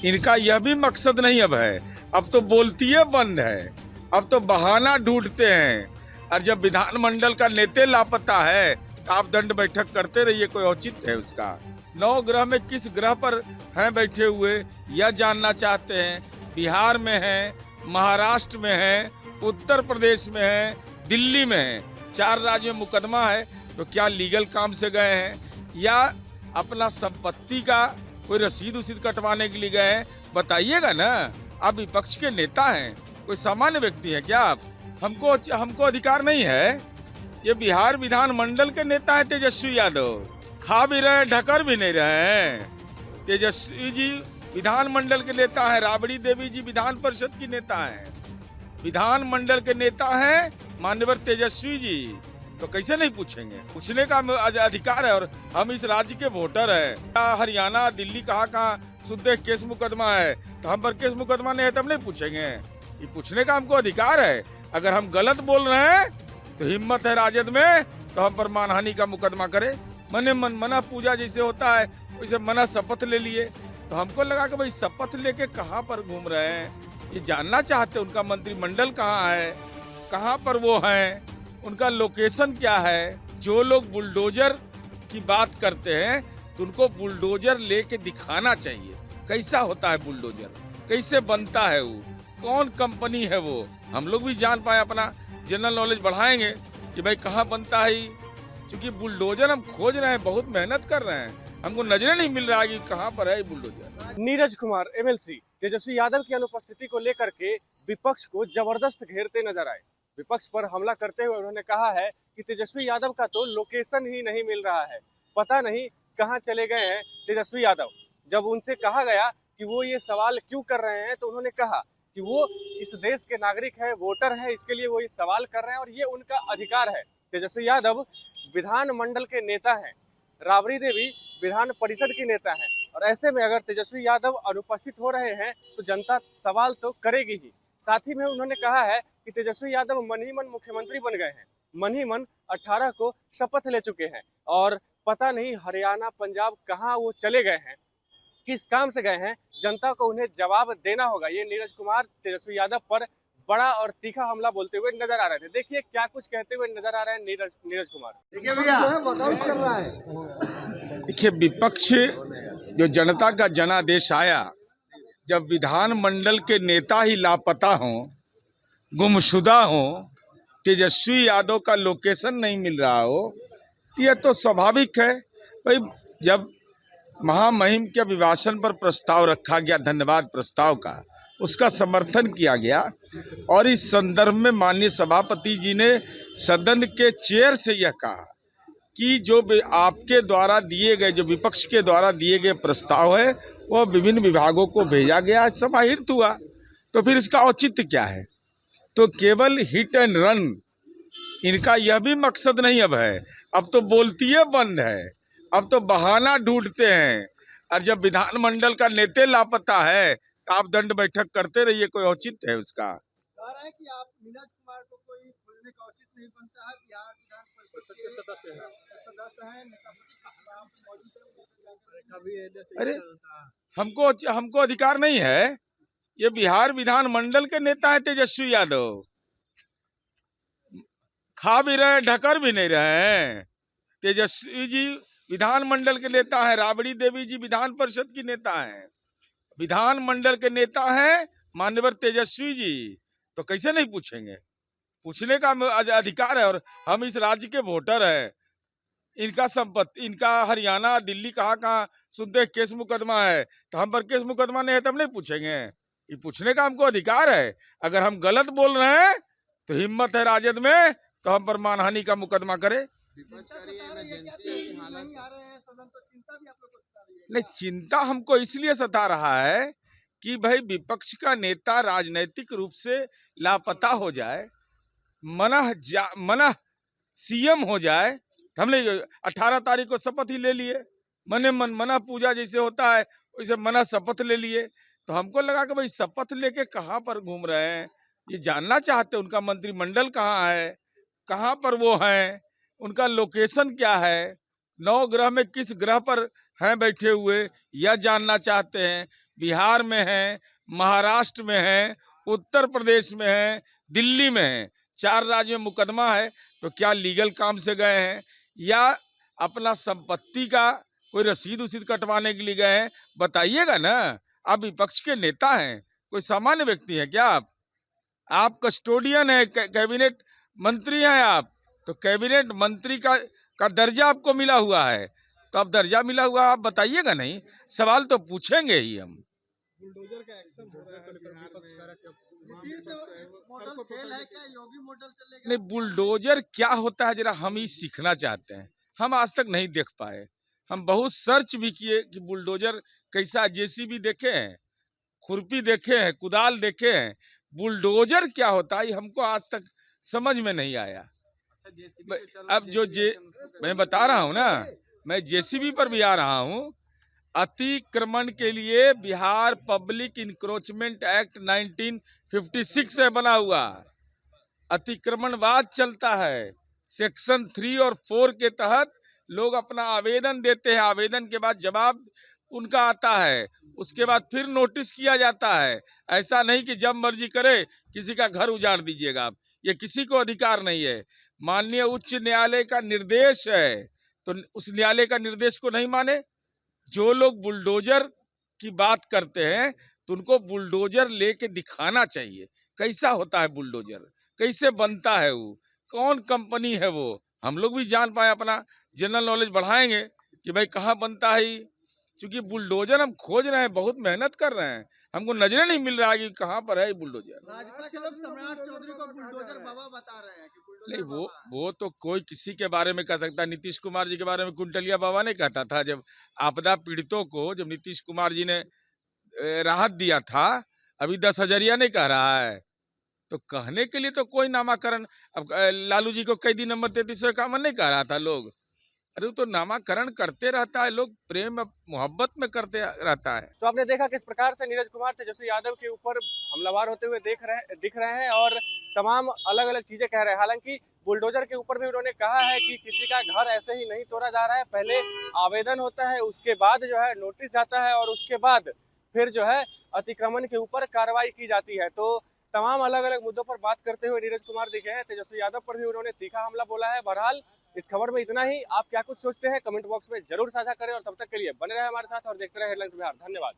इनका यह भी मकसद नहीं अब है। अब तो बोलती है बंद है, अब तो बहाना ढूंढते हैं। और जब विधानमंडल का नेता लापता है तो आप दंड बैठक करते रहिए, कोई औचित्य है उसका। 9 ग्रह में किस ग्रह पर हैं बैठे हुए यह जानना चाहते हैं। बिहार में है, महाराष्ट्र में है, उत्तर प्रदेश में है, दिल्ली में है, 4 राज्यों में मुकदमा है। तो क्या लीगल काम से गए हैं या अपना संपत्ति का कोई रसीद उसीद कटवाने के लिए गए हैं? बताइएगा ना। आप विपक्ष के नेता हैं, कोई सामान्य व्यक्ति है क्या आप? हमको अधिकार नहीं है। ये बिहार विधानमंडल के नेता है तेजस्वी यादव, खा भी रहे ढकर भी नहीं रहे हैं। तेजस्वी जी विधानमंडल के नेता है, राबड़ी देवी जी विधान परिषद की नेता है, विधानमंडल के नेता हैं माननीय तेजस्वी जी। तो कैसे नहीं पूछेंगे? पूछने का अधिकार है और हम इस राज्य के वोटर हैं। हरियाणा, दिल्ली कहाँ शुद्ध केस मुकदमा है, तो हम पर केस मुकदमा नहीं है तब नहीं पूछेंगे? ये पूछने का हमको अधिकार है। अगर हम गलत बोल रहे हैं तो हिम्मत है राजद में तो हम पर मानहानि का मुकदमा करे। मने मन मना पूजा जैसे होता है वैसे मना शपथ ले लिए। तो हमको लगा कि भाई शपथ लेके कहाँ पर घूम रहे हैं, ये जानना चाहते। उनका मंत्रिमंडल कहाँ है, कहाँ पर वो हैं, उनका लोकेशन क्या है। जो लोग बुलडोजर की बात करते हैं तो उनको बुलडोजर लेके दिखाना चाहिए कैसा होता है बुलडोजर, कैसे बनता है वो, कौन कंपनी है वो। हम लोग भी जान पाए, अपना जनरल नॉलेज बढ़ाएंगे कि भाई कहाँ बनता है। क्योंकि बुलडोजर हम खोज रहे हैं, बहुत मेहनत कर रहे हैं, हमको नजरें नहीं मिल रहा है कि कहाँ पर है बुलडोजर। नीरज कुमार एमएलसी तेजस्वी यादव की अनुपस्थिति को लेकर के विपक्ष को जबरदस्त घेरते नजर आए। विपक्ष पर हमला करते हुए उन्होंने कहा है कि तेजस्वी यादव का तो लोकेशन ही नहीं मिल रहा है, पता नहीं कहां चले गए हैं तेजस्वी यादव। जब उनसे कहा गया कि वो ये सवाल क्यों कर रहे हैं तो उन्होंने कहा कि वो इस देश के नागरिक है, वोटर है, इसके लिए वो ये सवाल कर रहे हैं और ये उनका अधिकार है। तेजस्वी यादव विधानमंडल के नेता हैं, राबड़ी देवी विधान परिषद की नेता हैं, और ऐसे में अगर तेजस्वी यादव अनुपस्थित हो रहे हैं तो जनता सवाल तो करेगी ही। साथ ही में उन्होंने कहा है कि तेजस्वी यादव मन ही मन मुख्यमंत्री बन गए हैं, मन ही मन 18 को शपथ ले चुके हैं और पता नहीं हरियाणा, पंजाब कहां वो चले गए हैं, किस काम से गए हैं। जनता को उन्हें जवाब देना होगा। ये नीरज कुमार तेजस्वी यादव पर बड़ा और तीखा हमला बोलते हुए नजर आ रहे थे। देखिए क्या कुछ कहते हुए नजर आ रहे हैं नीरज कुमार। देखिए, विपक्ष जो जनता का जनादेश आया, जब विधानमंडल के नेता ही लापता हों, गुमशुदा हों, तेजस्वी यादव का लोकेशन नहीं मिल रहा हो, तो यह तो स्वाभाविक है। भाई जब महामहिम के अभिभाषण पर प्रस्ताव रखा गया, धन्यवाद प्रस्ताव का, उसका समर्थन किया गया और इस संदर्भ में माननीय सभापति जी ने सदन के चेयर से यह कहा कि जो आपके द्वारा दिए गए, जो विपक्ष के द्वारा दिए गए प्रस्ताव है वह विभिन्न विभागों को भेजा गया, समाहित हुआ। तो फिर इसका औचित्य क्या है? तो केवल हिट एंड रन, इनका यह भी मकसद नहीं अब है। अब तो बोलती है बंद है, अब तो बहाना ढूंढते हैं। और जब विधानमंडल का नेता लापता है तो आप दंड बैठक करते रहिए, कोई औचित्य है उसका? है कि आप नीरज कुमार को कोई खोजने का उचित नहीं बनता है। बिहार विधान परिषद के सदस्य हैं, नेता प्रतिपक्ष मौजूद है। अरे हमको अधिकार नहीं है। ये बिहार विधानमंडल के नेता है तेजस्वी यादव, खा भी रहे ढकर भी नहीं रहे हैं। तेजस्वी जी विधानमंडल के नेता है, राबड़ी देवी जी विधान परिषद की नेता है, विधानमंडल के नेता हैं माननीय तेजस्वी जी। तो कैसे नहीं पूछेंगे? पूछने का अधिकार है और हम इस राज्य के वोटर हैं। इनका संपत्ति, इनका हरियाणा, दिल्ली कहाँ शुद्ध केस मुकदमा है, तो हम पर केस मुकदमा नहीं है तब नहीं पूछेंगे? ये पूछने का हमको अधिकार है। अगर हम गलत बोल रहे हैं तो हिम्मत है राजद में तो हम पर मानहानि का मुकदमा करे। नहीं, चिंता हमको इसलिए सता रहा है कि भाई विपक्ष का नेता राजनीतिक रूप से लापता हो जाए, मनः सीएम हो जाए। हमने 18 तारीख को शपथ ही ले लिए, मने मन मना पूजा जैसे होता है वैसे मना शपथ ले लिए। तो हमको लगा कि भाई शपथ लेके कहाँ पर घूम रहे हैं, ये जानना चाहते। उनका मंत्रिमंडल कहाँ है, कहाँ पर वो हैं, उनका लोकेशन क्या है, 9 ग्रह में किस ग्रह पर हैं बैठे हुए यह जानना चाहते हैं। बिहार में है, महाराष्ट्र में है, उत्तर प्रदेश में है, दिल्ली में है, 4 राज्य में मुकदमा है। तो क्या लीगल काम से गए हैं या अपना संपत्ति का कोई रसीद उसीद कटवाने के लिए गए हैं? बताइएगा ना। आप विपक्ष के नेता हैं, कोई सामान्य व्यक्ति हैं क्या आप कस्टोडियन है, कैबिनेट मंत्री हैं आप। तो कैबिनेट मंत्री का दर्जा आपको मिला हुआ है, तो अब दर्जा मिला हुआ आप बताइएगा नहीं, सवाल तो पूछेंगे ही हम। बुलडोजर का एक्शन हो रहा है बिहार में। नीतीश मॉडल फेल है क्या? योगी मॉडल चलेगा? नहीं, बुलडोजर क्या होता है जरा हम ही सीखना चाहते हैं। हम आज तक नहीं देख पाए। हम बहुत सर्च भी किए कि बुलडोजर कैसा, जेसीबी देखे हैं, खुरपी देखे हैं, कुदाल देखे हैं, बुलडोजर क्या होता है हमको आज तक समझ में नहीं आया। अब मैं बता रहा हूँ ना, मैं जेसीबी पर भी आ रहा हूँ। अतिक्रमण के लिए बिहार पब्लिक इंक्रोचमेंट एक्ट 1956 से बना हुआ अतिक्रमणवाद चलता है। सेक्शन 3 और 4 के तहत लोग अपना आवेदन देते हैं, आवेदन के बाद जवाब उनका आता है, उसके बाद फिर नोटिस किया जाता है। ऐसा नहीं कि जब मर्जी करे किसी का घर उजाड़ दीजिएगा आप, ये किसी को अधिकार नहीं है। माननीय उच्च न्यायालय का निर्देश है, तो उस न्यायालय का निर्देश को नहीं माने। जो लोग बुलडोजर की बात करते हैं तो उनको बुलडोजर लेके दिखाना चाहिए कैसा होता है बुलडोजर, कैसे बनता है वो, कौन कंपनी है वो, हम लोग भी जान पाए, अपना जनरल नॉलेज बढ़ाएंगे कि भाई कहाँ बनता है। क्योंकि बुलडोजर हम खोज रहे हैं, बहुत मेहनत कर रहे हैं, हमको नजरें नहीं मिल रहा कि कहाँ पर है बुलडोजर। भाजपा के लोग सम्राट चौधरी को बुलडोजर बाबा बता रहे हैं कि बुलडोजर नहीं, बाबा। वो तो कोई किसी के बारे में कह सकता है। नीतीश कुमार जी के बारे में कुंटलिया बाबा नहीं कहता था, जब आपदा पीड़ितों को जब नीतीश कुमार जी ने राहत दिया था, अभी 10,000 नहीं कह रहा है, तो कहने के लिए तो कोई नामाकरण। अब लालू जी को कैदी नंबर 3351 नहीं कह रहा था लोग, अरे वो तो नामाकरण करते रहता है, लोग प्रेम मोहब्बत में करते रहता है। तो आपने देखा किस प्रकार से नीरज कुमार तेजस्वी यादव के ऊपर हमलावर होते हुए दिख रहे हैं और तमाम अलग अलग चीजें कह रहे हैं। हालांकि बुलडोजर के ऊपर भी उन्होंने कहा है कि किसी का घर ऐसे ही नहीं तोड़ा जा रहा है, पहले आवेदन होता है, उसके बाद जो है नोटिस जाता है और उसके बाद फिर जो है अतिक्रमण के ऊपर कार्रवाई की जाती है। तो तमाम अलग अलग मुद्दों पर बात करते हुए नीरज कुमार दिखे हैं। तेजस्वी यादव पर भी उन्होंने तीखा हमला बोला है। बहरहाल इस खबर में इतना ही। आप क्या कुछ सोचते हैं कमेंट बॉक्स में जरूर साझा करें और तब तक के लिए बने रहे हमारे साथ और देखते रहे हेडलाइंस बिहार। धन्यवाद।